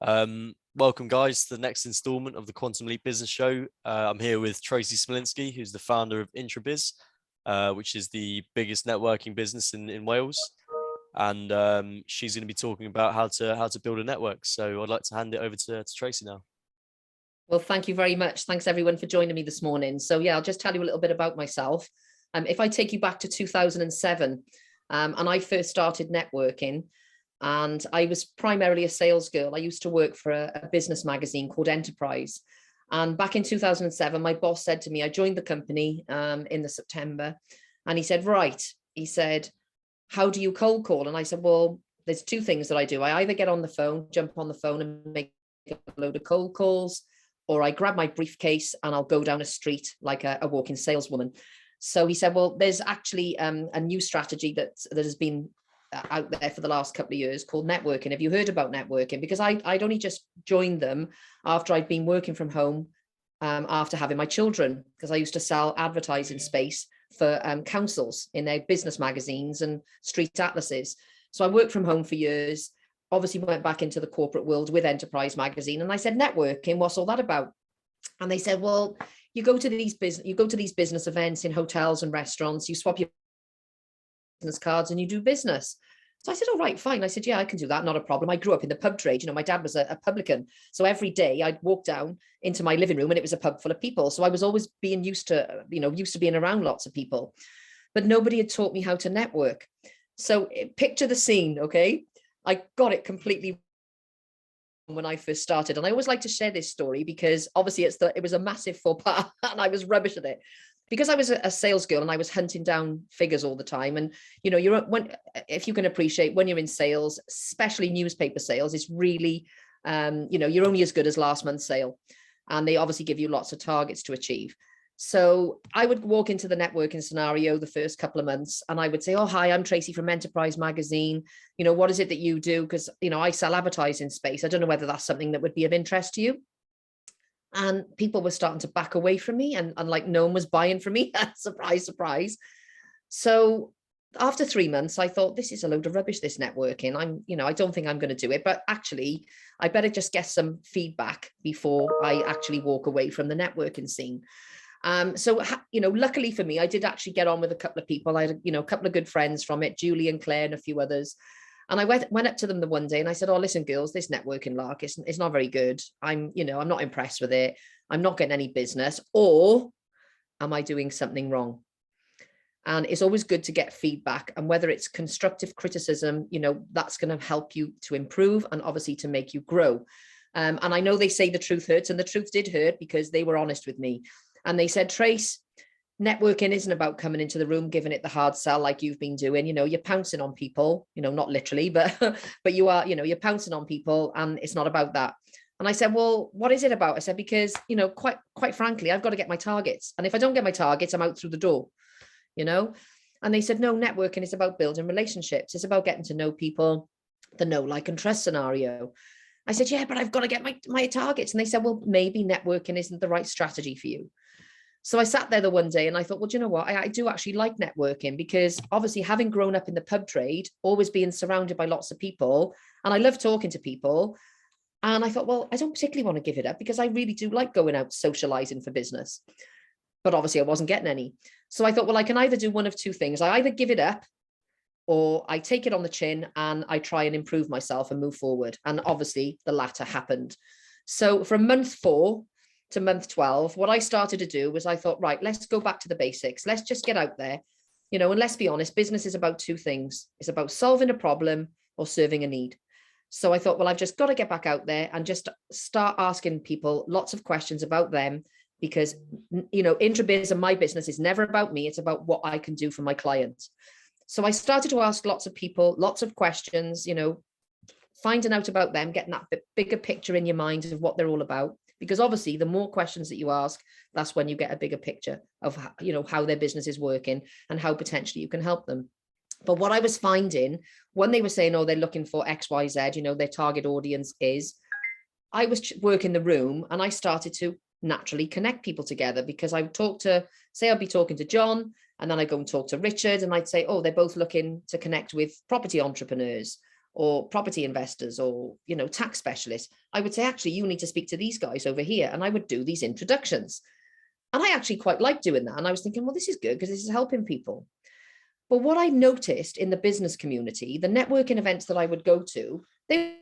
Welcome, guys, to the next installment of the Quantum Leap Business Show. I'm here with Tracey Smolinski, who's the founder of Introbiz, which is the biggest networking business in Wales. And she's going to be talking about how to build a network. So I'd like to hand it over to Tracey now. Well, thank you very much. Thanks, everyone, for joining me this morning. So yeah, I'll just tell you a little bit about myself. If I take you back to 2007, and I first started networking, and I was primarily a sales girl. I used to work for a business magazine called Enterprise. And back in 2007, my boss said to me, I joined the company in the September, and he said, right, he said, how do you cold call? And I said, well, there's two things that I do. I either get on the phone, jump on the phone and make a load of cold calls, or I grab my briefcase and I'll go down a street like a walking saleswoman. So he said, well, there's actually a new strategy that has been out there for the last couple of years called networking. Have you heard about networking? Because I'd only just joined them after I'd been working from home after having my children, because I used to sell advertising space for councils in their business magazines and street atlases. So I worked from home for years, obviously went back into the corporate world with Enterprise magazine. And I said, networking, what's all that about? And they said, well, you go to these business events in hotels and restaurants, you swap your business cards and you do business. So I said, all right, fine. I said, yeah, I can do that. Not a problem. I grew up in the pub trade. You know, my dad was a publican. So every day I'd walk down into my living room and it was a pub full of people. So I was always being used to being around lots of people, but nobody had taught me how to network. So picture the scene. Okay. I got it completely when I first started. And I always like to share this story because obviously it was a massive faux pas and I was rubbish at it. Because I was a sales girl and I was hunting down figures all the time. And, you know, if you can appreciate when you're in sales, especially newspaper sales, it's really, you're only as good as last month's sale. And they obviously give you lots of targets to achieve. So I would walk into the networking scenario the first couple of months and I would say, oh, hi, I'm Tracey from Enterprise magazine. You know, what is it that you do? Because, you know, I sell advertising space. I don't know whether that's something that would be of interest to you. And people were starting to back away from me and like no one was buying from me. Surprise, surprise. So after 3 months, I thought, this is a load of rubbish, this networking. I don't think I'm going to do it, but actually I better just get some feedback before I actually walk away from the networking scene. So, luckily for me, I did actually get on with a couple of people. I had, a couple of good friends from it, Julie and Claire and a few others. And I went up to them the one day and I said, oh, listen, girls, this networking lark, it's not very good. I'm not impressed with it. I'm not getting any business, or am I doing something wrong? And it's always good to get feedback, and whether it's constructive criticism, that's going to help you to improve and obviously to make you grow. And I know they say the truth hurts, and the truth did hurt because they were honest with me. And they said, Trace, networking isn't about coming into the room, giving it the hard sell like you've been doing. You're pouncing on people, not literally, but you are, you're pouncing on people, and it's not about that. And I said, well, what is it about? I said, because, quite frankly, I've got to get my targets. And if I don't get my targets, I'm out through the door, And they said, no, networking is about building relationships. It's about getting to know people, the know, like, and trust scenario. I said, yeah, but I've got to get my targets. And they said, well, maybe networking isn't the right strategy for you. So I sat there the one day and I thought, well, do you know what? I do actually like networking, because obviously having grown up in the pub trade, always being surrounded by lots of people, and I love talking to people. And I thought, well, I don't particularly want to give it up because I really do like going out socializing for business. But obviously I wasn't getting any. So I thought, well, I can either do one of two things. I either give it up or I take it on the chin and I try and improve myself and move forward. And obviously the latter happened. So from month 4 to month 12, what I started to do was I thought, right, let's go back to the basics. Let's just get out there, and let's be honest, business is about two things. It's about solving a problem or serving a need. So I thought, well, I've just got to get back out there and just start asking people lots of questions about them, because, Introbiz and my business is never about me. It's about what I can do for my clients. So I started to ask lots of people, lots of questions, finding out about them, getting that bigger picture in your mind of what they're all about. Because obviously the more questions that you ask, that's when you get a bigger picture of, how their business is working and how potentially you can help them. But what I was finding when they were saying, oh, they're looking for X, Y, Z, their target audience is, I was working the room and I started to naturally connect people together, because I would I'd be talking to John, and then I go and talk to Richard and I'd say, oh, they're both looking to connect with property entrepreneurs. or property investors or, you know, tax specialists, I would say, actually, you need to speak to these guys over here. And I would do these introductions. And I actually quite like doing that. And I was thinking, well, this is good because this is helping people. But what I noticed in the business community, the networking events that I would go to, they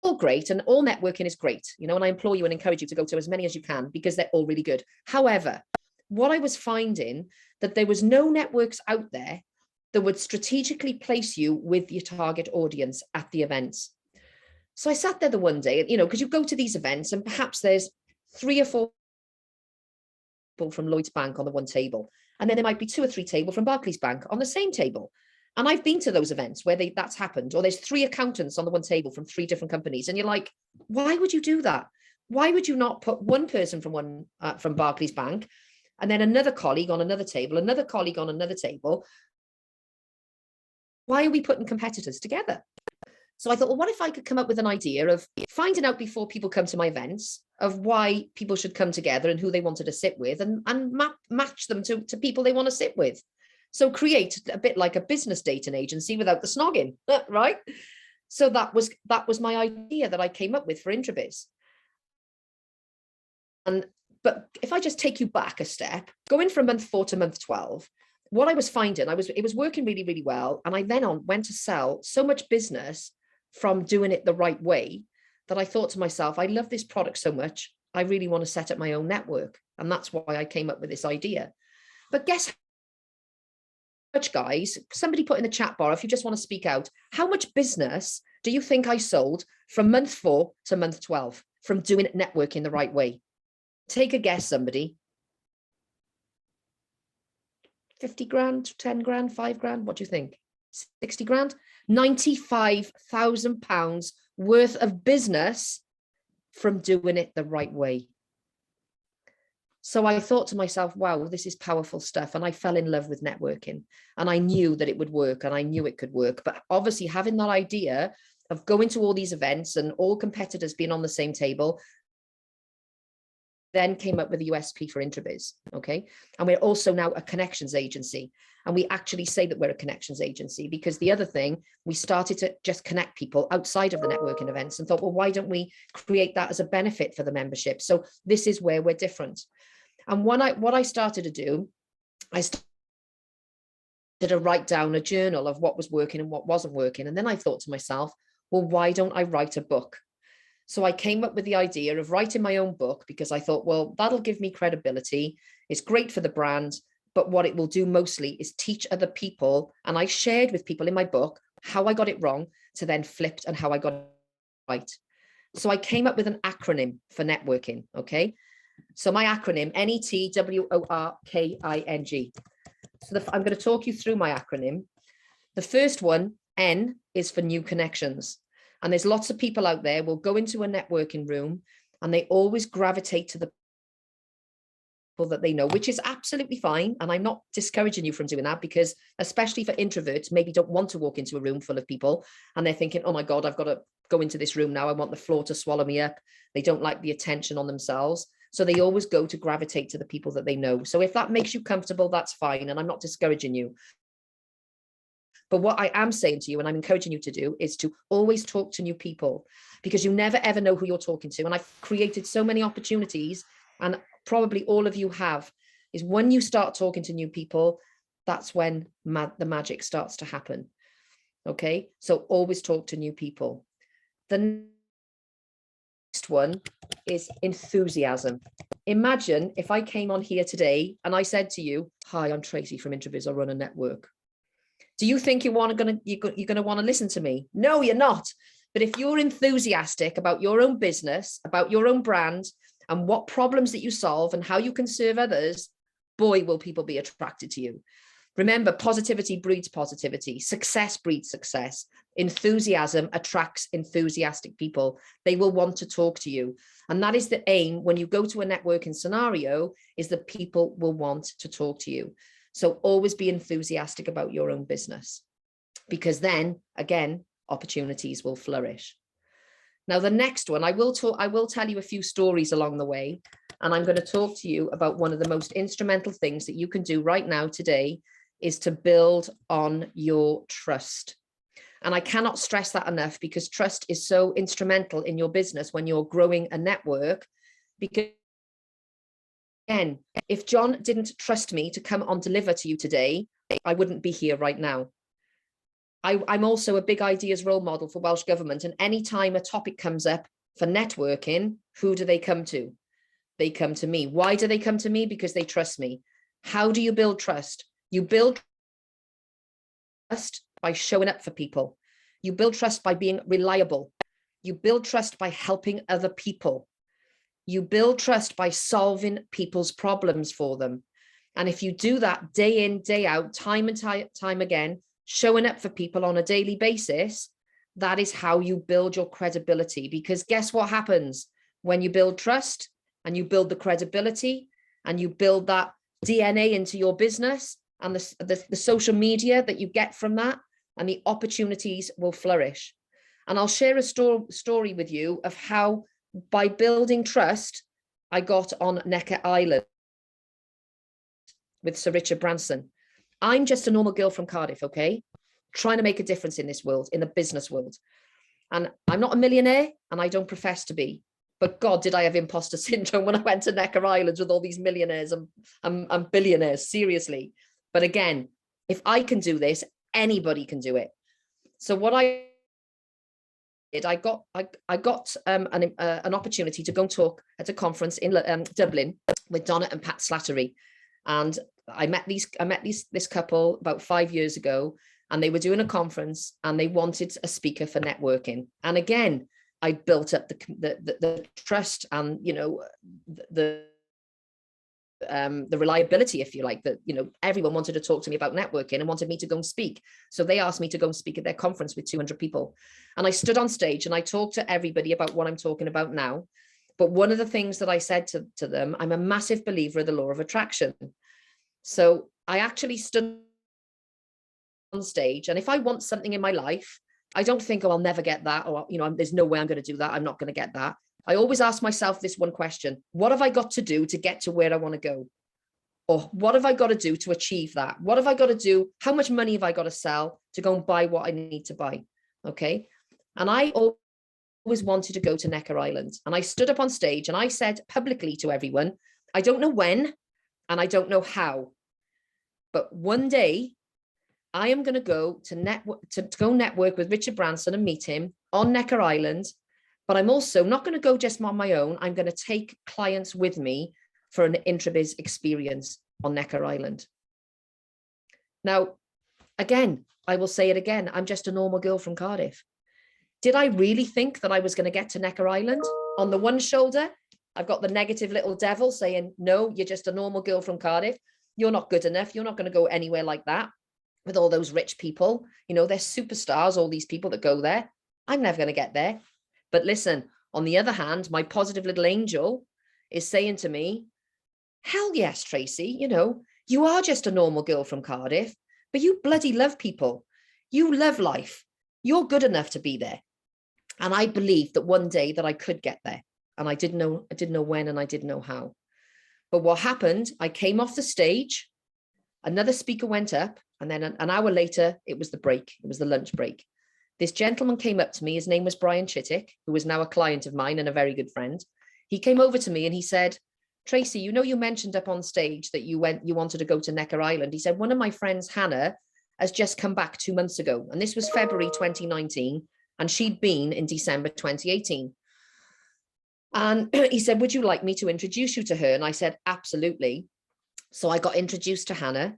were all great, and all networking is great, you know, and I implore you and encourage you to go to as many as you can because they're all really good. However, what I was finding that there was no networks out there that would strategically place you with your target audience at the events. So I sat there the one day, you know, because you go to these events and perhaps there's 3 or 4 people from Lloyds Bank on the one table, and then there might be 2 or 3 tables from Barclays Bank on the same table. And I've been to those events where that's happened, or there's 3 accountants on the one table from 3 different companies, and you're like, why would you do that? Why would you not put one person from Barclays Bank, and then another colleague on another table, another colleague on another table? Why are we putting competitors together? So I thought, well, what if I could come up with an idea of finding out before people come to my events of why people should come together and who they wanted to sit with, and match them to people they want to sit with. So create a bit like a business dating agency without the snogging, right? So that was my idea that I came up with for Introbiz. But if I just take you back a step, going from month 4 to month 12, what I was finding, it was working really, really well. And I then went to sell so much business from doing it the right way that I thought to myself, I love this product so much, I really want to set up my own network. And that's why I came up with this idea. But guess how much, guys, somebody put in the chat bar, if you just want to speak out, how much business do you think I sold from month 4 to month 12 from doing networking the right way? Take a guess, somebody. 50 grand, 10 grand, 5 grand, what do you think? 60 grand? £95,000 worth of business from doing it the right way. So I thought to myself, wow, this is powerful stuff. And I fell in love with networking, and I knew that it would work, and I knew it could work. But obviously having that idea of going to all these events and all competitors being on the same table, then came up with a USP for Introbiz, okay? And we're also now a connections agency. And we actually say that we're a connections agency because the other thing, we started to just connect people outside of the networking events and thought, well, why don't we create that as a benefit for the membership? So this is where we're different. And what I started to do, I started to write down a journal of what was working and what wasn't working. And then I thought to myself, well, why don't I write a book? So I came up with the idea of writing my own book because I thought, well, that'll give me credibility. It's great for the brand, but what it will do mostly is teach other people. And I shared with people in my book how I got it wrong to then flipped and how I got it right. So I came up with an acronym for networking, okay? So my acronym, NETWORKING. So I'm going to talk you through my acronym. The first one, N, is for new connections. And there's lots of people out there will go into a networking room and they always gravitate to the people that they know, which is absolutely fine. And I'm not discouraging you from doing that because especially for introverts, maybe don't want to walk into a room full of people and they're thinking, oh my God, I've got to go into this room now. I want the floor to swallow me up. They don't like the attention on themselves. So they always go to gravitate to the people that they know. So if that makes you comfortable, that's fine. And I'm not discouraging you. But what I am saying to you, and I'm encouraging you to do, is to always talk to new people because you never, ever know who you're talking to. And I've created so many opportunities, and probably all of you have, is when you start talking to new people, that's when the magic starts to happen. Okay, so always talk to new people. The next one is enthusiasm. Imagine if I came on here today and I said to you, hi, I'm Tracey from Introbiz, I run a network. Do you think you're going to want to listen to me? No, you're not. But if you're enthusiastic about your own business, about your own brand, and what problems that you solve and how you can serve others, boy, will people be attracted to you. Remember, positivity breeds positivity. Success breeds success. Enthusiasm attracts enthusiastic people. They will want to talk to you. And that is the aim when you go to a networking scenario, is that people will want to talk to you. So always be enthusiastic about your own business, because then again, opportunities will flourish. Now, the next one, I will tell you a few stories along the way, and I'm going to talk to you about one of the most instrumental things that you can do right now today is to build on your trust. And I cannot stress that enough, because trust is so instrumental in your business when you're growing a network. Because again, if John didn't trust me to come on deliver to you today, I wouldn't be here right now. I'm also a big ideas role model for Welsh Government. And anytime a topic comes up for networking, who do they come to? They come to me. Why do they come to me? Because they trust me. How do you build trust? You build trust by showing up for people. You build trust by being reliable. You build trust by helping other people. You build trust by solving people's problems for them. And if you do that day in, day out, time and time again, showing up for people on a daily basis, that is how you build your credibility. Because guess what happens when you build trust and you build the credibility and you build that DNA into your business and the social media that you get from that, and the opportunities will flourish. And I'll share a story with you of how, by building trust, I got on Necker Island with Sir Richard Branson. I'm just a normal girl from Cardiff, okay? Trying to make a difference in this world, in the business world. And I'm not a millionaire, and I don't profess to be. But God, did I have imposter syndrome when I went to Necker Islands with all these millionaires and billionaires, seriously. But again, if I can do this, anybody can do it. So what I did, I got an opportunity to go and talk at a conference in Dublin with Donna and Pat Slattery. And I met this couple about 5 years ago, and they were doing a conference and they wanted a speaker for networking. And again, I built up the trust and, you know, the reliability, if you like, that, you know, everyone wanted to talk to me about networking and wanted me to go and speak. So they asked me to go and speak at their conference with 200 people. And I stood on stage and I talked to everybody about what I'm talking about now. But one of the things that I said to them, I'm a massive believer of the law of attraction. So I actually stood on stage, and if I want something in my life, I don't think, oh, I'll never get that, or, you know, there's no way I'm going to do that. I'm not going to get that. I always ask myself this one question: what have I got to do to get to where I want to go? Or what have I got to do to achieve that? What have I got to do? How much money have I got to sell to go and buy what I need to buy? Okay. And I always wanted to go to Necker Island. And I stood up on stage and I said publicly to everyone, I don't know when, and I don't know how, but one day I am going to go to go network with Richard Branson and meet him on Necker Island. But I'm also not going to go just on my own. I'm going to take clients with me for an Introbiz experience on Necker Island. Now, again, I will say it again. I'm just a normal girl from Cardiff. Did I really think that I was going to get to Necker Island? On the one shoulder, I've got the negative little devil saying, no, you're just a normal girl from Cardiff. You're not good enough. You're not going to go anywhere like that with all those rich people. You know, they're superstars, all these people that go there. I'm never going to get there. But listen, on the other hand, my positive little angel is saying to me, hell yes, Tracey, you know, you are just a normal girl from Cardiff, but you bloody love people. You love life. You're good enough to be there. And I believed that one day that I could get there. And I didn't know when, and I didn't know how. But what happened, I came off the stage, another speaker went up, and then an hour later, it was the break. It was the lunch break. This gentleman came up to me. His name was Brian Chittick, who is now a client of mine and a very good friend. He came over to me and he said, Tracey, you know, you mentioned up on stage that you wanted to go to Necker Island. He said, one of my friends, Hannah, has just come back 2 months ago. And this was February 2019. And she'd been in December 2018. And he said, would you like me to introduce you to her? And I said, absolutely. So I got introduced to Hannah,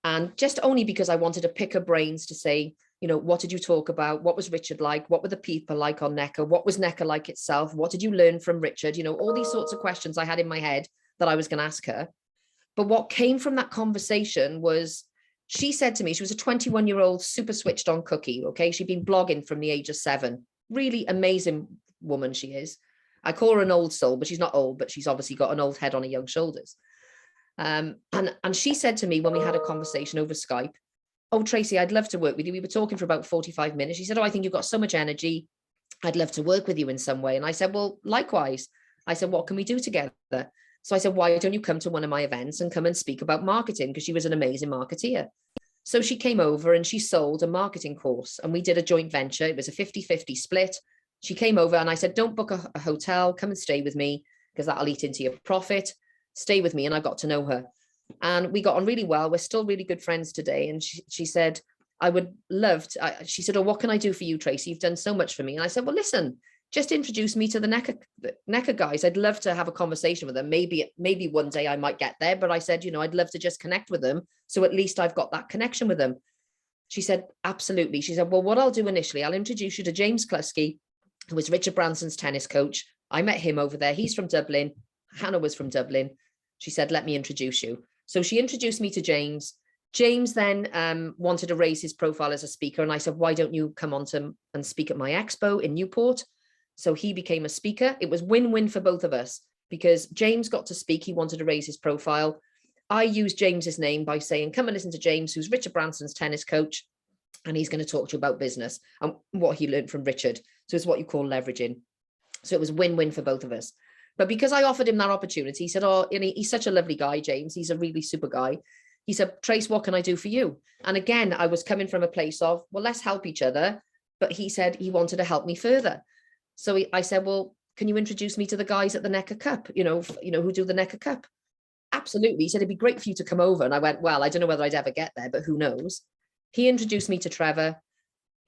and just only because I wanted to pick her brains to say, you know, what did you talk about? What was Richard like? What were the people like on Necker? What was Necker like itself? What did you learn from Richard? You know, all these sorts of questions I had in my head that I was going to ask her. But what came from that conversation was, she said to me, she was a 21-year-old super switched on cookie. Okay. She'd been blogging from the age of 7. Really amazing woman she is. I call her an old soul, but she's not old, but she's obviously got an old head on her young shoulders. And she said to me when we had a conversation over Skype, oh, Tracey, I'd love to work with you. We were talking for about 45 minutes. She said, oh, I think you've got so much energy. I'd love to work with you in some way. And I said, well, likewise. I said, what can we do together? So I said, why don't you come to one of my events and come and speak about marketing? Because she was an amazing marketeer. So she came over and she sold a marketing course, and we did a joint venture. It was a 50-50 split. She came over and I said, don't book a hotel, come and stay with me, because that'll eat into your profit. Stay with me. And I got to know her. And we got on really well. We're still really good friends today. And she said, I would love to, she said, oh, what can I do for you, Tracey? You've done so much for me. And I said, well, listen, just introduce me to the NECA guys. I'd love to have a conversation with them. Maybe one day I might get there. But I said, I'd love to just connect with them. So at least I've got that connection with them. She said, absolutely. She said, well, what I'll do initially, I'll introduce you to James Kluski, who was Richard Branson's tennis coach. I met him over there. He's from Dublin. Hannah was from Dublin. She said, let me introduce you. So she introduced me to James. James then wanted to raise his profile as a speaker. And I said, why don't you come on and speak at my expo in Newport? So he became a speaker. It was win-win for both of us, because James got to speak. He wanted to raise his profile. I used James's name by saying, come and listen to James, who's Richard Branson's tennis coach. And he's going to talk to you about business and what he learned from Richard. So it's what you call leveraging. So it was win-win for both of us. But because I offered him that opportunity, he said, oh, he's such a lovely guy, James. He's a really super guy. He said, Trace, what can I do for you? And again, I was coming from a place of, well, let's help each other. But he said he wanted to help me further. So I said, well, can you introduce me to the guys at the NECA Cup, who do the NECA Cup? Absolutely. He said, it'd be great for you to come over. And I went, well, I don't know whether I'd ever get there, but who knows? He introduced me to Trevor.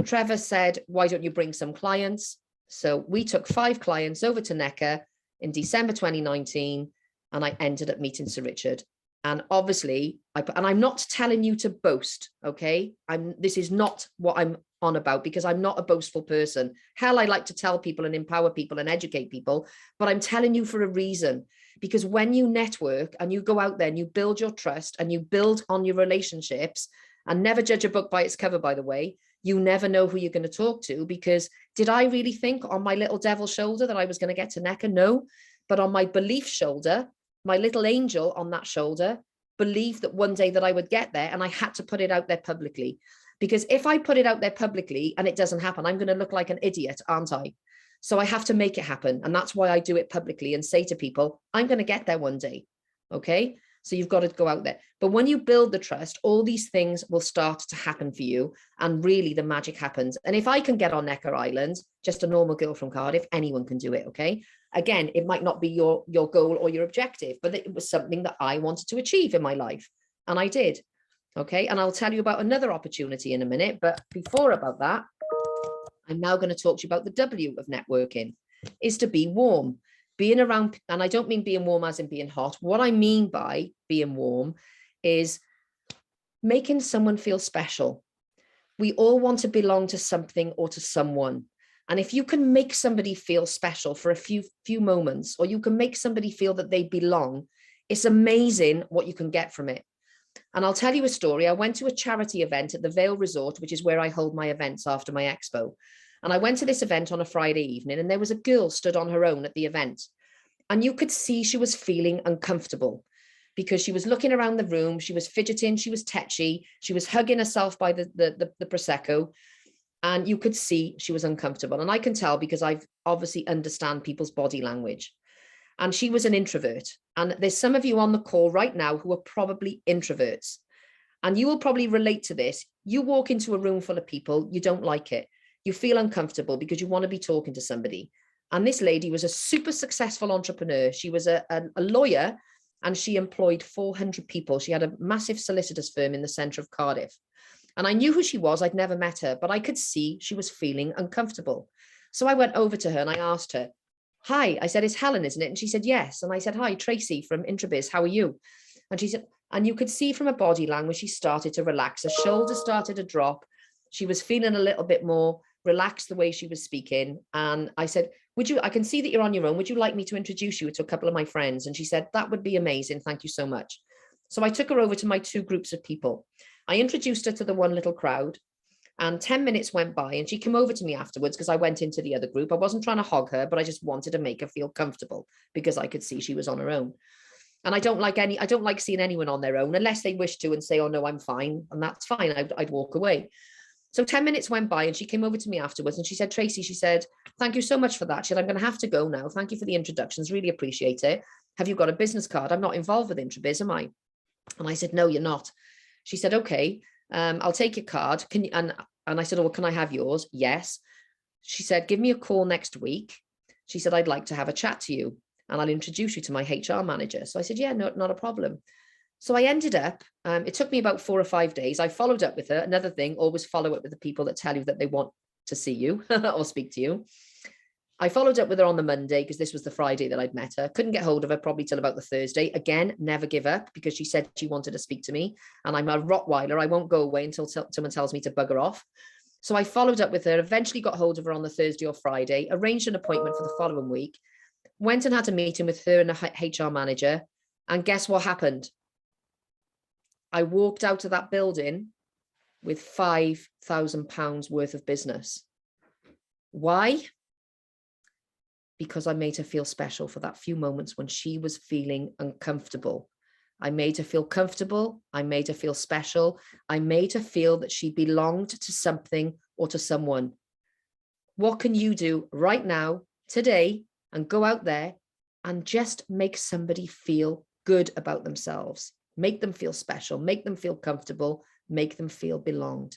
Trevor said, why don't you bring some clients? So we took 5 clients over to NECA in December 2019, and I ended up meeting Sir Richard. And obviously, I'm not telling you to boast, okay? This is not what I'm on about, because I'm not a boastful person. Hell, I like to tell people and empower people and educate people, but I'm telling you for a reason. Because when you network and you go out there and you build your trust and you build on your relationships, and never judge a book by its cover, by the way, you never know who you're going to talk to. Because did I really think on my little devil shoulder that I was going to get to NECA? No. But on my belief shoulder, my little angel on that shoulder believed that one day that I would get there, and I had to put it out there publicly. Because if I put it out there publicly and it doesn't happen, I'm going to look like an idiot, aren't I? So I have to make it happen. And that's why I do it publicly and say to people, I'm going to get there one day. Okay. So you've got to go out there. But when you build the trust, all these things will start to happen for you. And really the magic happens. And if I can get on Necker Island, just a normal girl from Cardiff, anyone can do it. Okay. Again, it might not be your goal or your objective, but it was something that I wanted to achieve in my life. And I did. Okay. And I'll tell you about another opportunity in a minute. But before about that, I'm now going to talk to you about the W of networking, is to be warm. Being around, and I don't mean being warm as in being hot. What I mean by being warm is making someone feel special. We all want to belong to something or to someone. And if you can make somebody feel special for a few moments, or you can make somebody feel that they belong, it's amazing what you can get from it. And I'll tell you a story. I went to a charity event at the Vale Resort, which is where I hold my events after my expo. And I went to this event on a Friday evening, and there was a girl stood on her own at the event. And you could see she was feeling uncomfortable because she was looking around the room. She was fidgeting. She was tetchy. She was hugging herself by the Prosecco. And you could see she was uncomfortable. And I can tell because I've obviously understand people's body language. And she was an introvert. And there's some of you on the call right now who are probably introverts. And you will probably relate to this. You walk into a room full of people, you don't like it. You feel uncomfortable because you want to be talking to somebody. And this lady was a super successful entrepreneur. She was a lawyer, and she employed 400 people. She had a massive solicitors firm in the centre of Cardiff. And I knew who she was. I'd never met her, but I could see she was feeling uncomfortable. So I went over to her and I asked her, hi, I said, it's Helen, isn't it? And she said, yes. And I said, hi, Tracey from Introbiz. How are you? And she said, and you could see from her body language, she started to relax. Her shoulders started to drop. She was feeling a little bit more relaxed the way she was speaking. And I said, I can see that you're on your own. Would you like me to introduce you to a couple of my friends? And she said, that would be amazing. Thank you so much. So I took her over to my 2 groups of people. I introduced her to the one little crowd, and 10 minutes went by and she came over to me afterwards because I went into the other group. I wasn't trying to hog her, but I just wanted to make her feel comfortable because I could see she was on her own. And I don't like seeing anyone on their own unless they wish to and say, oh no, I'm fine. And that's fine. I'd walk away. So 10 minutes went by and she came over to me afterwards and she said, Tracey, she said, thank you so much for that. She said, I'm going to have to go now. Thank you for the introductions. Really appreciate it. Have you got a business card? I'm not involved with Introbiz, am I? And I said, no, you're not. She said, okay. I'll take your card. Can you, and I said, oh, well, can I have yours? Yes. She said, give me a call next week. She said, I'd like to have a chat to you and I'll introduce you to my HR manager. So I said, yeah, no, not a problem. So I ended up, it took me about 4 or 5 days. I followed up with her. Another thing, always follow up with the people that tell you that they want to see you or speak to you. I followed up with her on the Monday because this was the Friday that I'd met her. Couldn't get hold of her probably till about the Thursday. Again, never give up because she said she wanted to speak to me. And I'm a Rottweiler. I won't go away until someone tells me to bugger off. So I followed up with her, eventually got hold of her on the Thursday or Friday, arranged an appointment for the following week, went and had a meeting with her and the HR manager. And guess what happened? I walked out of that building with £5,000 worth of business. Why? Because I made her feel special for that few moments when she was feeling uncomfortable. I made her feel comfortable. I made her feel special. I made her feel that she belonged to something or to someone. What can you do right now, today, and go out there and just make somebody feel good about themselves? Make them feel special, make them feel comfortable, make them feel belonged.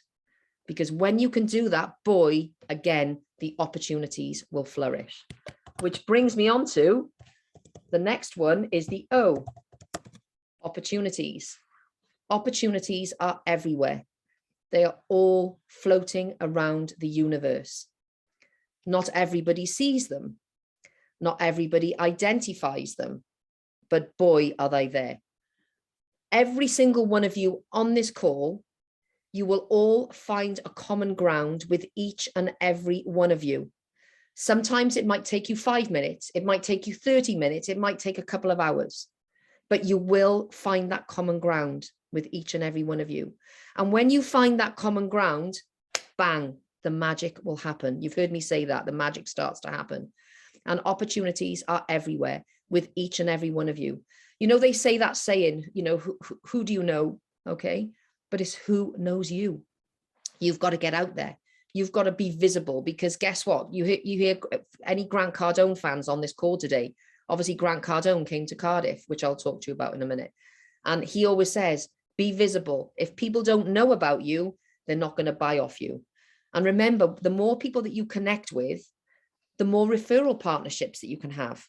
Because when you can do that, boy, again, the opportunities will flourish. Which brings me on to the next one is the O, opportunities. Opportunities are everywhere. They are all floating around the universe. Not everybody sees them. Not everybody identifies them, but boy, are they there. Every single one of you on this call, you will all find a common ground with each and every one of you. Sometimes it might take you 5 minutes. It might take you 30 minutes. It might take a couple of hours, but you will find that common ground with each and every one of you. And when you find that common ground, bang, the magic will happen. You've heard me say that the magic starts to happen, and opportunities are everywhere with each and every one of you. You know, they say that saying, you know, who do you know? Okay. But it's who knows you. You've got to get out there. You've got to be visible, because guess what? You hear any Grant Cardone fans on this call today. Obviously, Grant Cardone came to Cardiff, which I'll talk to you about in a minute. And he always says, be visible. If people don't know about you, they're not going to buy off you. And remember, the more people that you connect with, the more referral partnerships that you can have.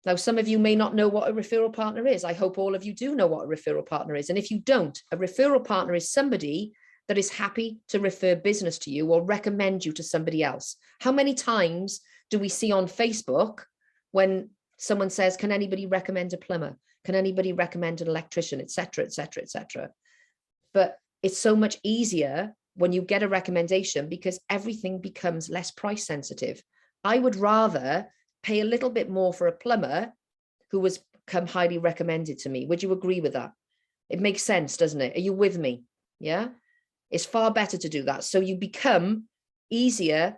Now, some of you may not know what a referral partner is. I hope all of you do know what a referral partner is. And if you don't, a referral partner is somebody that is happy to refer business to you or recommend you to somebody else. How many times do we see on Facebook when someone says, can anybody recommend a plumber? Can anybody recommend an electrician, et cetera, et cetera, et cetera? But it's so much easier when you get a recommendation because everything becomes less price sensitive. I would rather pay a little bit more for a plumber who was come highly recommended to me. Would you agree with that? It makes sense, doesn't it? Are you with me? Yeah, it's far better to do that. So you become easier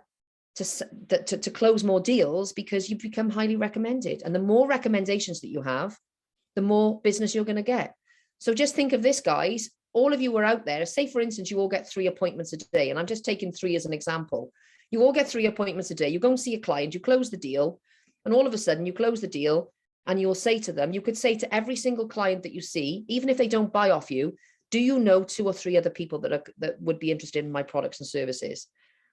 to close more deals because you become highly recommended. And the more recommendations that you have, the more business you're going to get. So just think of this, guys. All of you are out there. Say, for instance, you all get 3 appointments a day. And I'm just taking 3 as an example. You all get 3 appointments a day. You go and see a client, you close the deal. And all of a sudden you close the deal and you'll say to them, you could say to every single client that you see, even if they don't buy off you, do you know 2 or 3 other people that would be interested in my products and services?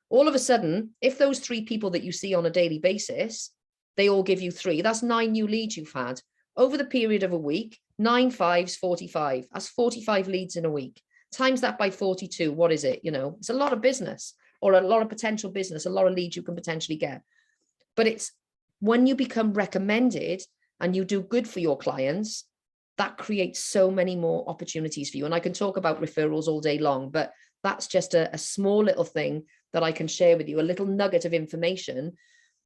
All of a sudden, if those 3 people that you see on a daily basis, they all give you 3, that's 9 new leads you've had. Over the period of a week, 9 5s, 45. That's 45 leads in a week. Times that by 42, what is it? You know, it's a lot of business or a lot of potential business, a lot of leads you can potentially get. But it's when you become recommended and you do good for your clients, that creates so many more opportunities for you. And I can talk about referrals all day long, but that's just a small little thing that I can share with you, a little nugget of information,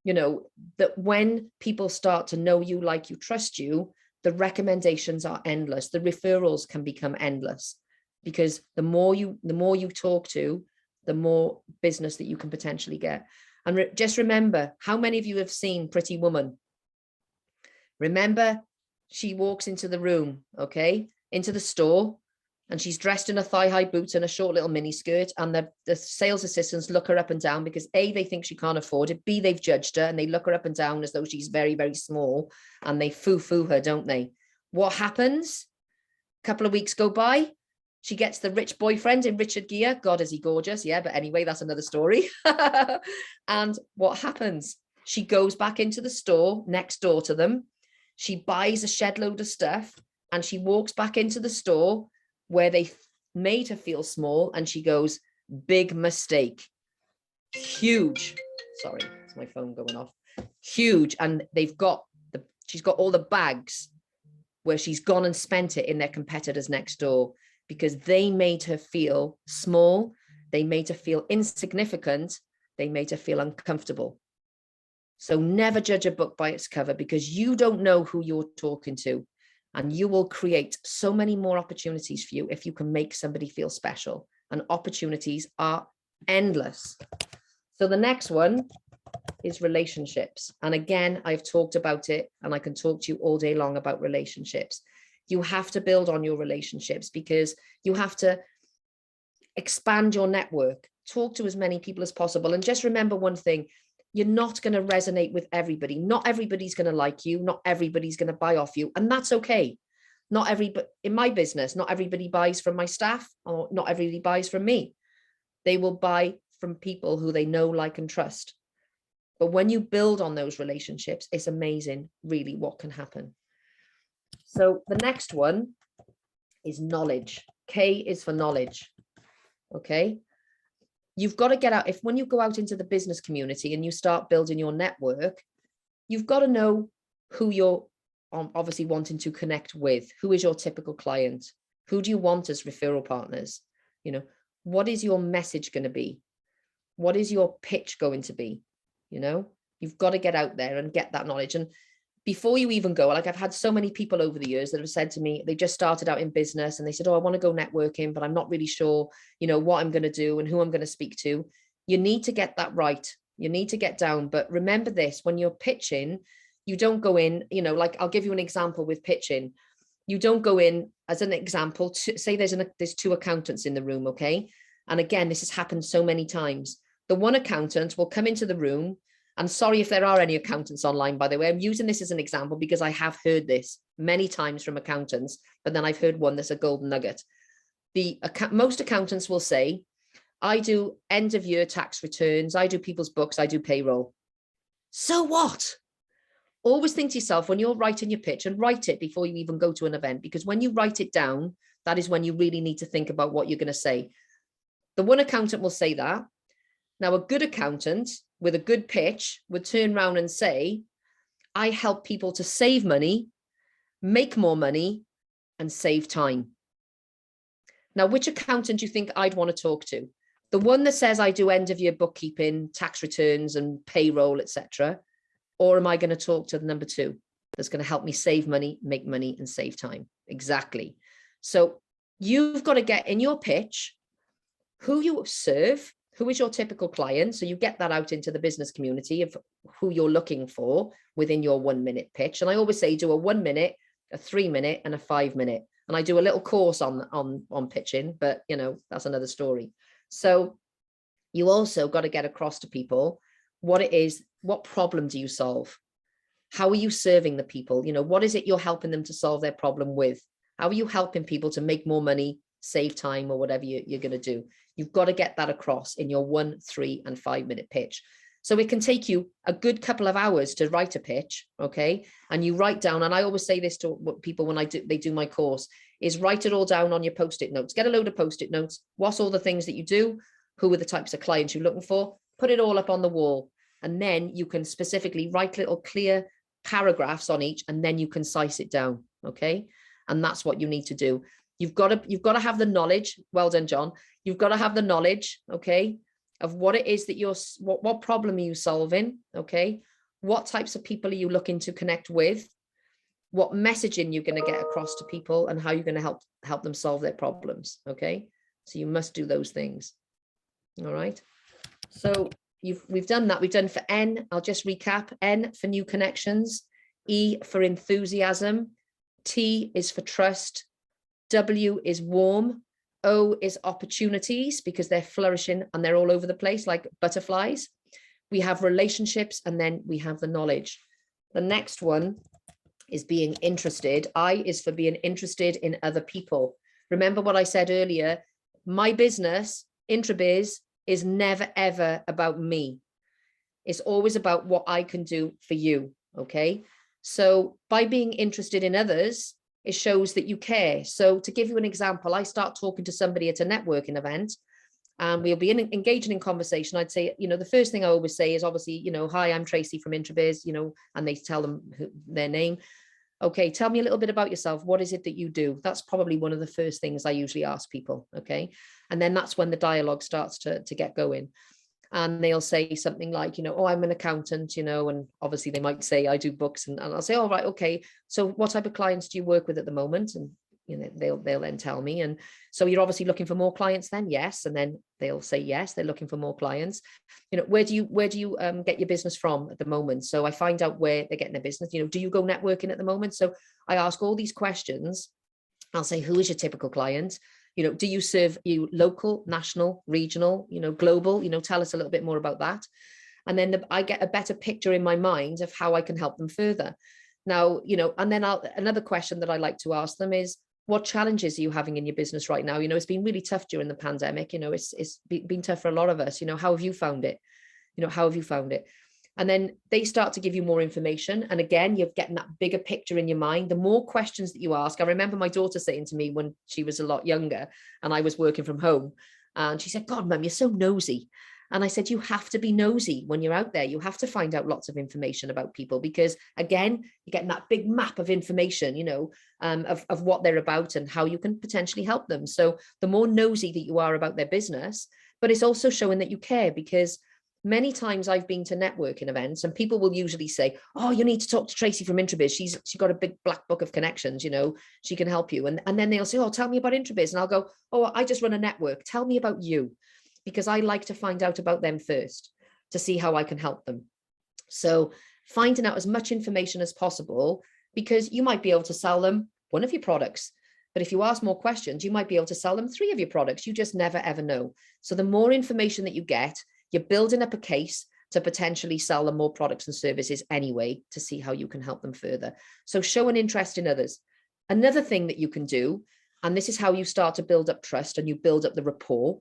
you know, that when people start to know you, like you, trust you, the recommendations are endless. The referrals can become endless because the more you talk to, the more business that you can potentially get. And just remember, how many of you have seen Pretty Woman? Remember, she walks into the room, okay, into the store, and she's dressed in a thigh-high boots and a short little mini skirt, and the sales assistants look her up and down because A, they think she can't afford it, B, they've judged her, and they look her up and down as though she's very, very small, and they foo-foo her, don't they? What happens? A couple of weeks go by, She gets the rich boyfriend in Richard Gere. God, is he gorgeous? Yeah, but anyway, that's another story. And what happens? She goes back into the store next door to them. She buys a shed load of stuff and she walks back into the store where they made her feel small. And she goes, big mistake. Huge. Sorry, it's my phone going off. Huge. And she's got all the bags where she's gone and spent it in their competitors next door because they made her feel small. They made her feel insignificant. They made her feel uncomfortable. So never judge a book by its cover, because you don't know who you're talking to, and you will create so many more opportunities for you if you can make somebody feel special, and opportunities are endless. So the next one is relationships. And again, I've talked about it and I can talk to you all day long about relationships. You have to build on your relationships because you have to expand your network, talk to as many people as possible. And just remember one thing, you're not going to resonate with everybody. Not everybody's going to like you. Not everybody's going to buy off you. And that's okay. Not everybody in my business, not everybody buys from my staff, or not everybody buys from me. They will buy from people who they know, like, and trust. But when you build on those relationships, it's amazing, really, what can happen. So the next one is knowledge. K is for knowledge. Okay. You've got to get out. When you go out into the business community and you start building your network, you've got to know who you're obviously wanting to connect with. Who is your typical client? Who do you want as referral partners? You know, what is your message going to be? What is your pitch going to be? You know, you've got to get out there and get that knowledge. And before you even go, like, I've had so many people over the years that have said to me, they just started out in business and they said, oh, I want to go networking, but I'm not really sure, you know, what I'm going to do and who I'm going to speak to. You need to get that right. You need to get down. But remember this, when you're pitching, you don't go in, you know, like, I'll give you an example with pitching. You don't go in as an example to say there's two accountants in the room. Okay. And again, this has happened so many times. The one accountant will come into the room. And sorry if there are any accountants online, by the way. I'm using this as an example because I have heard this many times from accountants, but then I've heard one that's a golden nugget. Most accountants will say, I do end of year tax returns, I do people's books, I do payroll. So what? Always think to yourself when you're writing your pitch, and write it before you even go to an event, because when you write it down, that is when you really need to think about what you're going to say. The one accountant will say that. Now, a good accountant with a good pitch would turn around and say, I help people to save money, make more money, and save time. Now, which accountant do you think I'd want to talk to? The one that says I do end of year bookkeeping, tax returns and payroll, etc. Or am I going to talk to the number two that's going to help me save money, make money, and save time? Exactly. So you've got to get in your pitch who you serve. Who is your typical client? So you get that out into the business community of who you're looking for within your 1 minute pitch. And I always say do a 1 minute, a 3 minute, and a 5 minute. And I do a little course on pitching, but you know, that's another story. So you also got to get across to people what it is, what problem do you solve? How are you serving the people? You know, what is it you're helping them to solve their problem with? How are you helping people to make more money, save time, or whatever you're going to do? You've got to get that across in your 1, 3, and 5 minute pitch. So it can take you a good couple of hours to write a pitch, okay? And you write down, and I always say this to people when they do my course, is write it all down on your Post-it notes. Get a load of Post-it notes. What's all the things that you do? Who are the types of clients you're looking for? Put it all up on the wall. And then you can specifically write little clear paragraphs on each, and then you concise it down, okay? And that's what you need to do. You've got to have the knowledge. Well done, John. You've got to have the knowledge, okay, of what it is that what problem are you solving, okay? What types of people are you looking to connect with? What messaging you're going to get across to people, and how you're going to help them solve their problems, okay? So you must do those things. All right. So we've done that. We've done for N. I'll just recap. N for new connections. E for enthusiasm. T is for trust. W is warm. O is opportunities, because they're flourishing and they're all over the place like butterflies. We have relationships, and then we have the knowledge. The next one is being interested. I is for being interested in other people. Remember what I said earlier, my business, Introbiz, is never, ever about me. It's always about what I can do for you, okay? So by being interested in others, it shows that you care. So to give you an example, I start talking to somebody at a networking event, and we'll be engaging in conversation. I'd say, the first thing I always say is obviously, hi, I'm Tracey from Introbiz, and they tell them their name. Okay, tell me a little bit about yourself. What is it that you do? That's probably one of the first things I usually ask people, okay? And then that's when the dialogue starts to get going. And they'll say something like, oh, I'm an accountant, and obviously they might say I do books, and I'll say, all right, okay, so what type of clients do you work with at the moment? And they'll then tell me. And so you're obviously looking for more clients then? Yes. And then they'll say yes, they're looking for more clients. Where do you get your business from at the moment? So I find out where they're getting their business. Do you go networking at the moment? So I ask all these questions. I'll say, who is your typical client? Do you serve local, national, regional, global? Tell us a little bit more about that. And then I get a better picture in my mind of how I can help them further. Now, and then another question that I like to ask them is, what challenges are you having in your business right now? It's been really tough during the pandemic. It's been tough for a lot of us. How have you found it? How have you found it? And then they start to give you more information. And again, you're getting that bigger picture in your mind. The more questions that you ask. I remember my daughter saying to me when she was a lot younger and I was working from home, and she said, God, Mum, you're so nosy. And I said, you have to be nosy when you're out there. You have to find out lots of information about people, because again, you're getting that big map of information, of what they're about and how you can potentially help them. So the more nosy that you are about their business, but it's also showing that you care, because many times I've been to networking events and people will usually say, oh, you need to talk to Tracey from Introbiz. She's got a big black book of connections, she can help you. And then they'll say, oh, tell me about Introbiz. And I'll go, oh, I just run a network. Tell me about you, because I like to find out about them first to see how I can help them. So finding out as much information as possible, because you might be able to sell them one of your products. But if you ask more questions, you might be able to sell them 3 of your products. You just never, ever know. So the more information that you get, you're building up a case to potentially sell them more products and services anyway, to see how you can help them further. So show an interest in others. Another thing that you can do, and this is how you start to build up trust and you build up the rapport.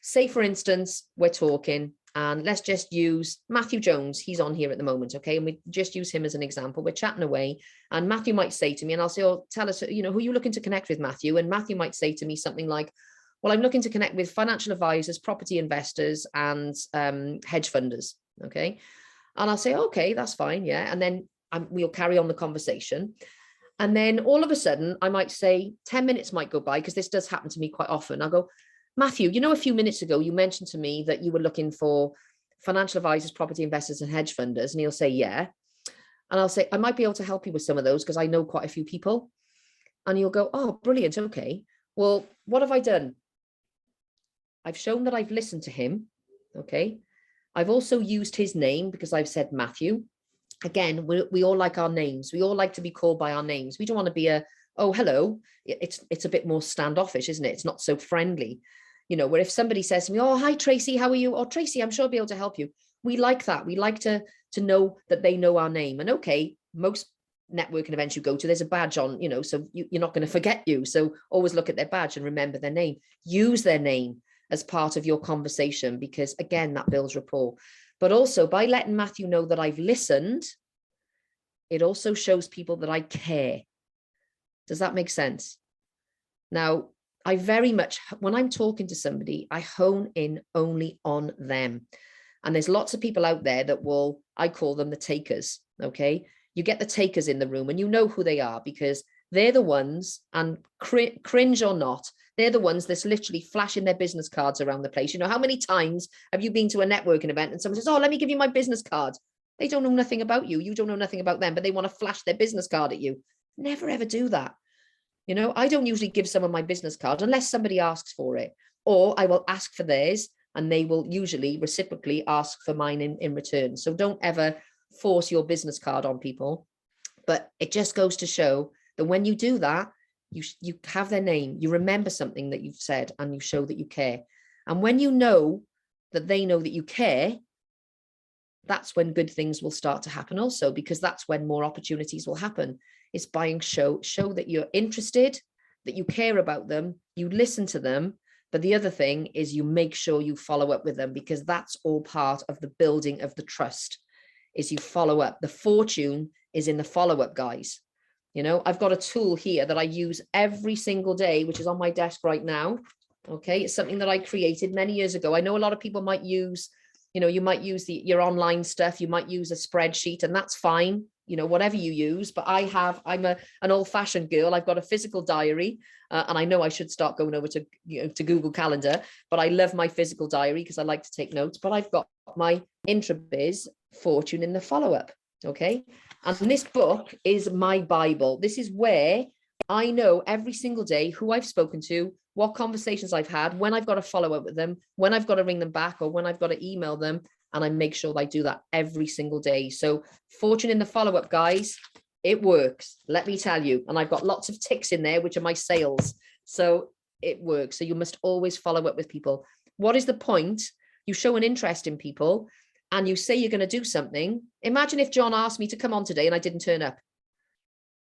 Say, for instance, we're talking, and let's just use Matthew Jones. He's on here at the moment, okay? And we just use him as an example. We're chatting away, and Matthew might say to me, and I'll say, oh, tell us, who are you looking to connect with, Matthew? And Matthew might say to me something like, well, I'm looking to connect with financial advisors, property investors, and hedge funders, okay? And I'll say, okay, that's fine, yeah. And then we'll carry on the conversation. And then all of a sudden, I might say 10 minutes might go by, because this does happen to me quite often. I'll go, Matthew, a few minutes ago, you mentioned to me that you were looking for financial advisors, property investors, and hedge funders. And he'll say, yeah. And I'll say, I might be able to help you with some of those, because I know quite a few people. And you'll go, oh, brilliant. Okay. Well, what have I done? I've shown that I've listened to him. Okay. I've also used his name, because I've said Matthew. Again, we all like our names. We all like to be called by our names. We don't want to be oh, hello. It's a bit more standoffish, isn't it? It's not so friendly. Where if somebody says to me, oh, hi, Tracey, how are you? Or Tracey, I'm sure I'll be able to help you. We like that. We like to know that they know our name. And okay, most networking events you go to, there's a badge on, so you're not going to forget you. So always look at their badge and remember their name. Use their name as part of your conversation, because again, that builds rapport. But also by letting Matthew know that I've listened, it also shows people that I care. Does that make sense? Now, I very much, when I'm talking to somebody, I hone in only on them. And there's lots of people out there that I call them the takers, okay? You get the takers in the room and you know who they are, because they're the ones, and cringe or not, they're the ones that's literally flashing their business cards around the place. How many times have you been to a networking event and someone says, oh, let me give you my business card. They don't know nothing about you. You don't know nothing about them, but they want to flash their business card at you. Never, ever do that. I don't usually give someone my business card unless somebody asks for it, or I will ask for theirs and they will usually reciprocally ask for mine in return. So don't ever force your business card on people. But it just goes to show that when you do that, you have their name, you remember something that you've said, and you show that you care. And when you know that they know that you care, that's when good things will start to happen also, because that's when more opportunities will happen. It's show that you're interested, that you care about them, you listen to them. But the other thing is you make sure you follow up with them, because that's all part of the building of the trust, is you follow up. The fortune is in the follow-up, guys. You know, I've got a tool here that I use every single day, which is on my desk right now. Okay, it's something that I created many years ago. I know a lot of people might use, you know, you might use your online stuff, you might use a spreadsheet, and that's fine, you know, whatever you use. But I'm an old-fashioned girl. I've got a physical diary, and I know I should start going over to, you know, to Google Calendar, but I love my physical diary because I like to take notes. But I've got my Introbiz fortune in the follow-up. Okay, and this book is my Bible. This is where I know every single day who I've spoken to, what conversations I've had, when I've got to follow up with them, when I've got to ring them back, or when I've got to email them. And I make sure I do that every single day. So fortune in the follow-up, guys, it works, let me tell you. And I've got lots of ticks in there, which are my sales. So it works. So you must always follow up with people. What is the point? You show an interest in people and you say you're going to do something. Imagine if John asked me to come on today and I didn't turn up.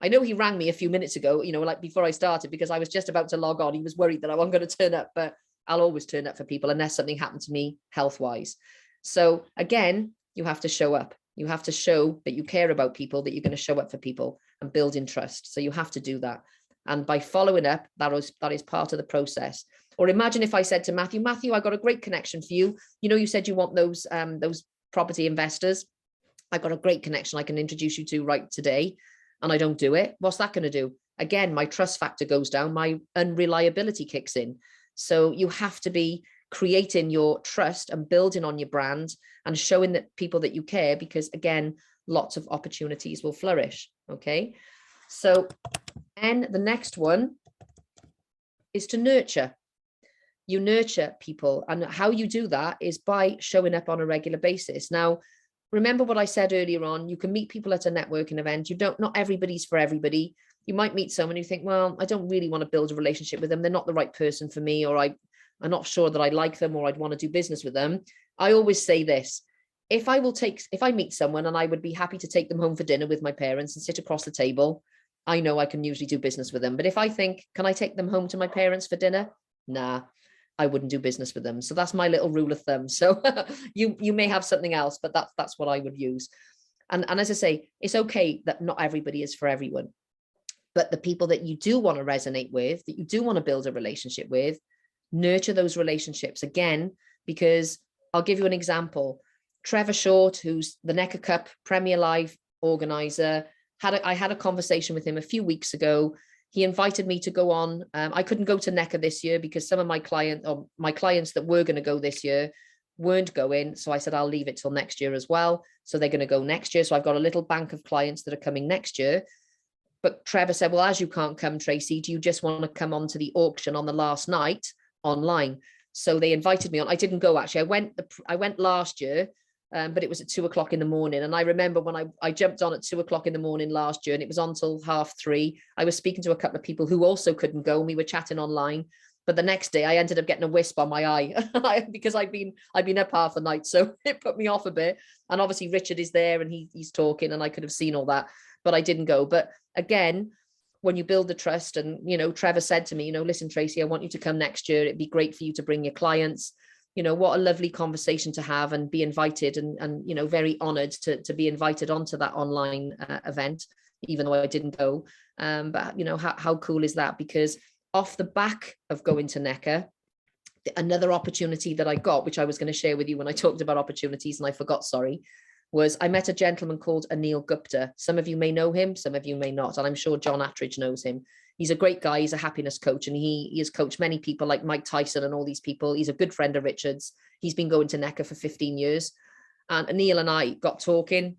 I know he rang me a few minutes ago, you know, like before I started, because I was just about to log on. He was worried that I wasn't going to turn up, but I'll always turn up for people unless something happened to me health-wise. So again, you have to show up. You have to show that you care about people, that you're going to show up for people and build in trust. So you have to do that. And by following up, that is part of the process. Or imagine if I said to Matthew, I got a great connection for you. You know, you said you want those property investors. I got a great connection I can introduce you to right today. And I don't do it. What's that going to do? Again, my trust factor goes down. My unreliability kicks in. So you have to be creating your trust and building on your brand and showing that people that you care, because again, lots of opportunities will flourish. Okay. So, and the next one is to nurture. You nurture people, and how you do that is by showing up on a regular basis. Now, remember what I said earlier on, you can meet people at a networking event. Not everybody's for everybody. You might meet someone you think, well, I don't really want to build a relationship with them. They're not the right person for me, or I'm not sure that I like them, or I'd want to do business with them. I always say this: if I meet someone and I would be happy to take them home for dinner with my parents and sit across the table, I know I can usually do business with them. But if I think, can I take them home to my parents for dinner? Nah, I wouldn't do business with them. So that's my little rule of thumb. So you may have something else, but that's what I would use. And as I say, it's okay that not everybody is for everyone, but the people that you do want to resonate with, that you do want to build a relationship with, nurture those relationships again, because I'll give you an example. Trevor Short, who's the Necker Cup Premier Live organizer, I had a conversation with him a few weeks ago. He invited me to go on. I couldn't go to Necker this year because some of my clients that were going to go this year weren't going. So I said, I'll leave it till next year as well. So they're going to go next year. So I've got a little bank of clients that are coming next year. But Trevor said, well, as you can't come, Tracey, do you just want to come on to the auction on the last night online? So they invited me on. I didn't go, actually. I went last year, but it was at 2:00 in the morning. And I remember when I jumped on at 2:00 in the morning last year, and it was on till 3:30. I was speaking to a couple of people who also couldn't go, and we were chatting online. But the next day I ended up getting a wisp on my eye because I've been up half the night. So it put me off a bit. And obviously Richard is there and he's talking, and I could have seen all that, but I didn't go. But again, when you build the trust, and, you know, Trevor said to me, you know, listen, Tracey, I want you to come next year. It'd be great for you to bring your clients. You know, what a lovely conversation to have and be invited, and you know, very honored to be invited onto that online event, even though I didn't go. But you know, how cool is that? Because off the back of going to Necker, another opportunity that I got, which I was going to share with you when I talked about opportunities and I forgot, sorry, was I met a gentleman called Anil Gupta. Some of you may know him, some of you may not. And I'm sure John Attridge knows him. He's a great guy. He's a happiness coach, and he has coached many people like Mike Tyson and all these people. He's a good friend of Richard's. He's been going to Necker for 15 years. And Anil and I got talking.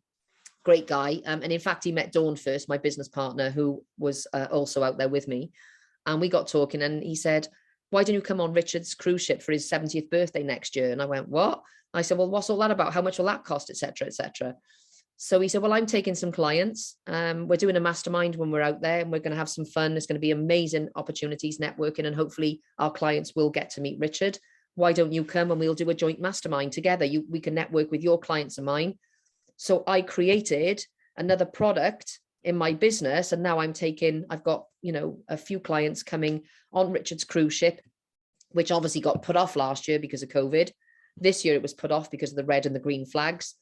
Great guy. And in fact, he met Dawn first, my business partner, who was also out there with me. And we got talking, and he said, why don't you come on Richard's cruise ship for his 70th birthday next year? And I went, what? I said, well, what's all that about? How much will that cost, et cetera, et cetera. So he said, well, I'm taking some clients. We're doing a mastermind when we're out there, and we're going to have some fun. There's going to be amazing opportunities, networking, and hopefully our clients will get to meet Richard. Why don't you come and we'll do a joint mastermind together? We can network with your clients and mine. So I created another product in my business. And now I've got, you know, a few clients coming on Richard's cruise ship, which obviously got put off last year because of COVID. This year it was put off because of the red and the green flags.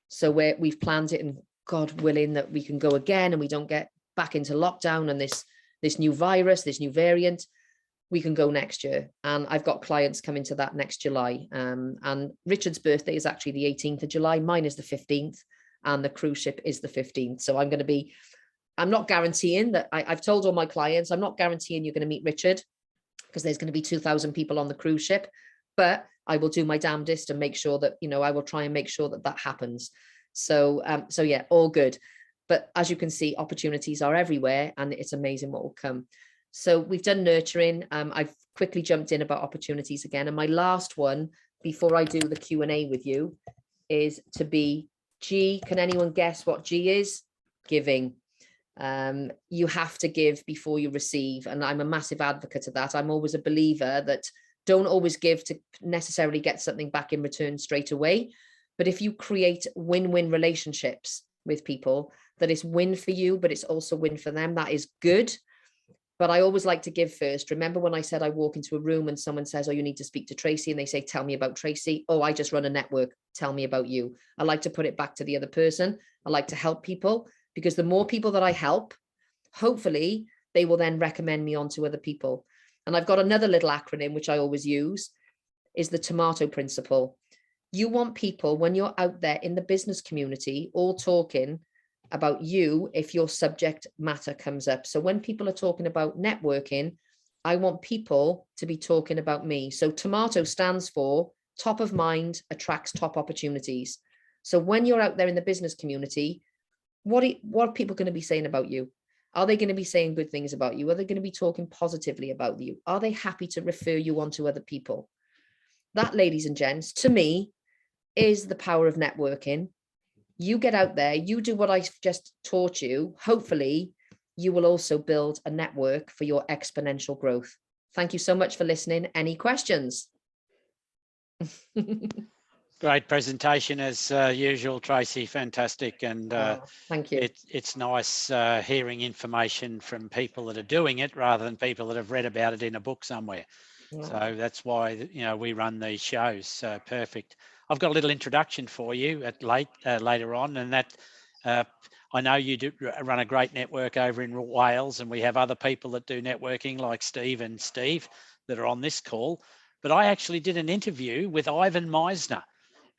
So we've planned it, and God willing that we can go again and we don't get back into lockdown and this new virus, this new variant, we can go next year. And I've got clients coming to that next July. And Richard's birthday is actually the 18th of July. Mine is the 15th, and the cruise ship is the 15th. So I'm not guaranteeing that. I've told all my clients, I'm not guaranteeing you're going to meet Richard, because there's going to be 2,000 people on the cruise ship, but I will do my damnedest and make sure that, you know, I will try and make sure that that happens. So yeah, all good. But as you can see, opportunities are everywhere, and it's amazing what will come. So we've done nurturing. I've quickly jumped in about opportunities again. And my last one, before I do the Q&A with you, is to be G. Can anyone guess what G is? Giving. You have to give before you receive. And I'm a massive advocate of that. I'm always a believer that don't always give to necessarily get something back in return straight away. But if you create win-win relationships with people, that is win for you, but it's also win for them, that is good. But I always like to give first. Remember when I said I walk into a room and someone says, oh, you need to speak to Tracey, and they say, tell me about Tracey. Oh, I just run a network. Tell me about you. I like to put it back to the other person. I like to help people, because the more people that I help, hopefully they will then recommend me on to other people. And I've got another little acronym, which I always use, is the tomato principle. You want people, when you're out there in the business community, all talking about you if your subject matter comes up. So when people are talking about networking, I want people to be talking about me. So tomato stands for top of mind, attracts top opportunities. So when you're out there in the business community, what are people going to be saying about you? Are they going to be saying good things about you? Are they going to be talking positively about you? Are they happy to refer you on to other people? That, ladies and gents, to me, is the power of networking. You get out there, you do what I've just taught you. Hopefully, you will also build a network for your exponential growth. Thank you so much for listening. Any questions? Great presentation as usual, Tracey. Fantastic. And thank you. It's nice hearing information from people that are doing it rather than people that have read about it in a book somewhere. So that's why, you know, we run these shows. Perfect. I've got a little introduction for you later on, and that I know you do run a great network over in Wales, and we have other people that do networking like Steve and Steve that are on this call. But I actually did an interview with Ivan Meisner,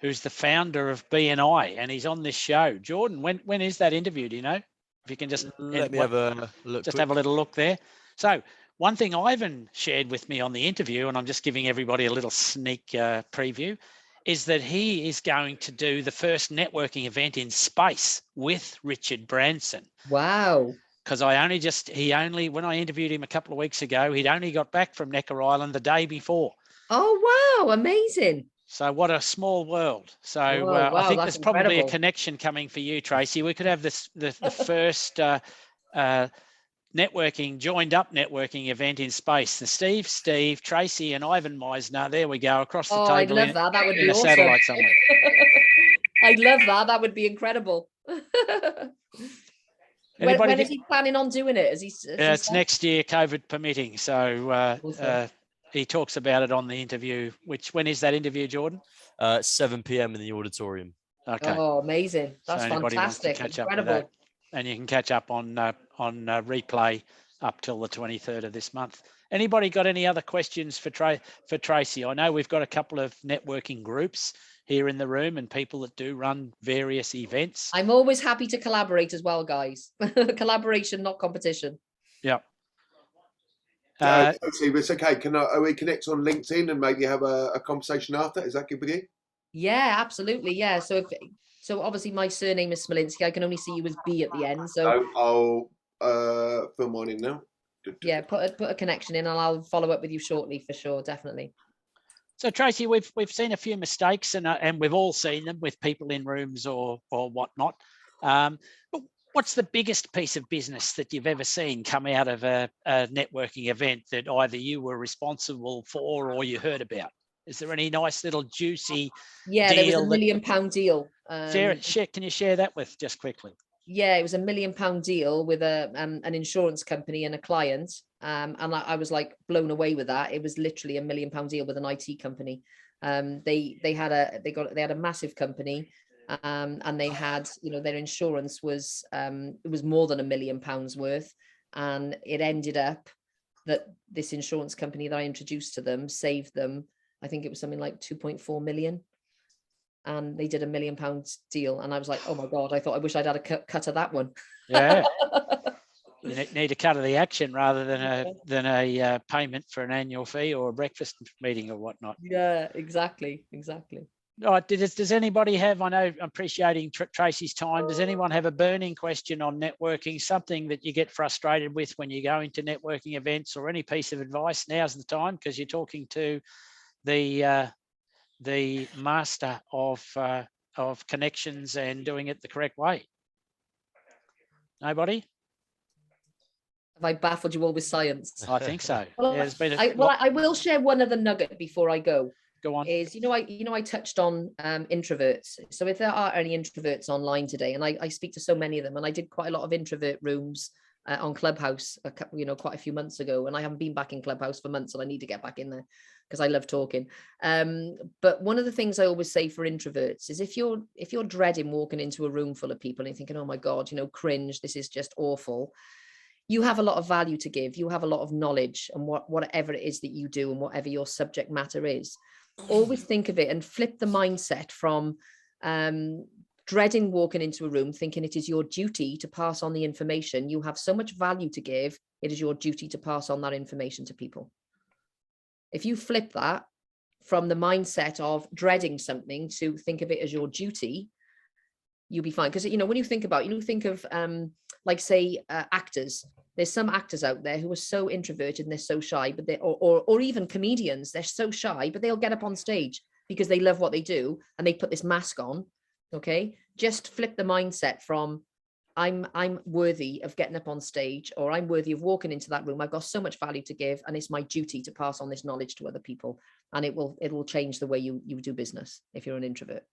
who's the founder of BNI, and he's on this show. Jordan, when is that interview? Do you know? If you can just let me have a look. Just have a little look there. So one thing Ivan shared with me on the interview, and I'm just giving everybody a little sneak preview, is that he is going to do the first networking event in space with Richard Branson. Wow. Because when I interviewed him a couple of weeks ago, he'd only got back from Necker Island the day before. Oh, wow. Amazing. So what a small world. So wow, I think there's incredible. probably a connection coming for you, Tracey. We could have the first joined up networking event in space. The Steve, Tracey and Ivan Meisner. There we go, across the table. I'd love that. That would be awesome. Satellite somewhere. I'd love that. That would be incredible. When is he planning on doing it? It's next year, COVID permitting. So awesome. He talks about it on the interview. When is that interview, Jordan? 7 p.m. in the auditorium. Okay. Oh, amazing. That's fantastic. Incredible. And you can catch up on replay up till the 23rd of this month. Anybody got any other questions for Tracey? I know we've got a couple of networking groups here in the room and people that do run various events. I'm always happy to collaborate as well, guys. Collaboration, not competition. Yeah. Actually, it's okay. Can we connect on LinkedIn and maybe have a conversation after? Is that good with you? Yeah, absolutely. Yeah. So obviously my surname is Smolinski. I can only see you as B at the end. So I'll fill mine in now. Yeah, put a connection in, and I'll follow up with you shortly for sure. Definitely. So Tracey, we've seen a few mistakes, and we've all seen them with people in rooms or whatnot. But what's the biggest piece of business that you've ever seen come out of a networking event that either you were responsible for or you heard about? Is there any nice little juicy deal? There was a £1 million deal. Can you share that with just quickly? Yeah, it was £1 million deal with an insurance company and a client. And I was like blown away with that. It was literally £1 million deal with an IT company. They had a massive company, and they had, their insurance was it was more than £1 million worth, and it ended up that this insurance company that I introduced to them saved them, I think it was something like 2.4 million. And they did £1 million deal, and I was like, oh my god, I wish I'd had a cut of that one. Yeah. You need a cut of the action rather than a payment for an annual fee or a breakfast meeting or whatnot. Yeah, exactly. All right, does anybody have, I know I'm appreciating Tracey's time, does anyone have a burning question on networking, something that you get frustrated with when you go into networking events, or any piece of advice? Now's the time, because you're talking to the master of connections and doing it the correct way. Nobody? Have I baffled you all with science? I think so. Well, yeah, there's been I will share one other nugget before I go. Go on. Is, I touched on introverts. So if there are any introverts online today, and I speak to so many of them, and I did quite a lot of introvert rooms on Clubhouse, quite a few months ago, and I haven't been back in Clubhouse for months, and I need to get back in there because I love talking. But one of the things I always say for introverts is, if you're dreading walking into a room full of people and thinking, oh my God, cringe, this is just awful. You have a lot of value to give. You have a lot of knowledge, and whatever it is that you do and whatever your subject matter is. Always think of it and flip the mindset from dreading walking into a room, thinking it is your duty to pass on the information. You have so much value to give. It is your duty to pass on that information to people. If you flip that from the mindset of dreading something to think of it as your duty, you'll be fine. Because, when you think of like, say, actors. There's some actors out there who are so introverted and they're so shy, but or even comedians, they're so shy, but they'll get up on stage because they love what they do and they put this mask on. Okay, just flip the mindset from I'm worthy of getting up on stage, or I'm worthy of walking into that room. I've got so much value to give, and it's my duty to pass on this knowledge to other people. And it will change the way you do business if you're an introvert.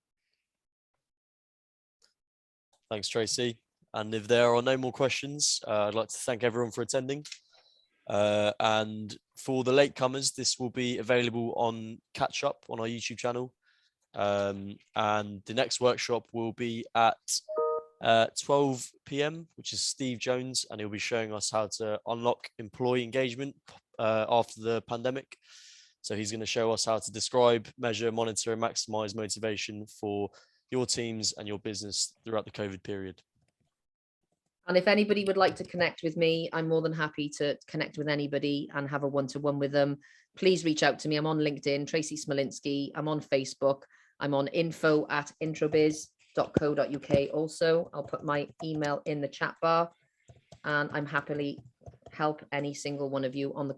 Thanks, Tracey. And if there are no more questions, I'd like to thank everyone for attending. And for the latecomers, this will be available on Catch Up on our YouTube channel. And the next workshop will be at 12 p.m, which is Steve Jones, and he'll be showing us how to unlock employee engagement after the pandemic. So he's going to show us how to describe, measure, monitor, and maximize motivation for your teams and your business throughout the COVID period. And if anybody would like to connect with me, I'm more than happy to connect with anybody and have a one-to-one with them. Please reach out to me. I'm on LinkedIn, Tracey Smolinski. I'm on Facebook. I'm on info@introbiz.co.uk. Also, I'll put my email in the chat bar, and I'm happily help any single one of you on the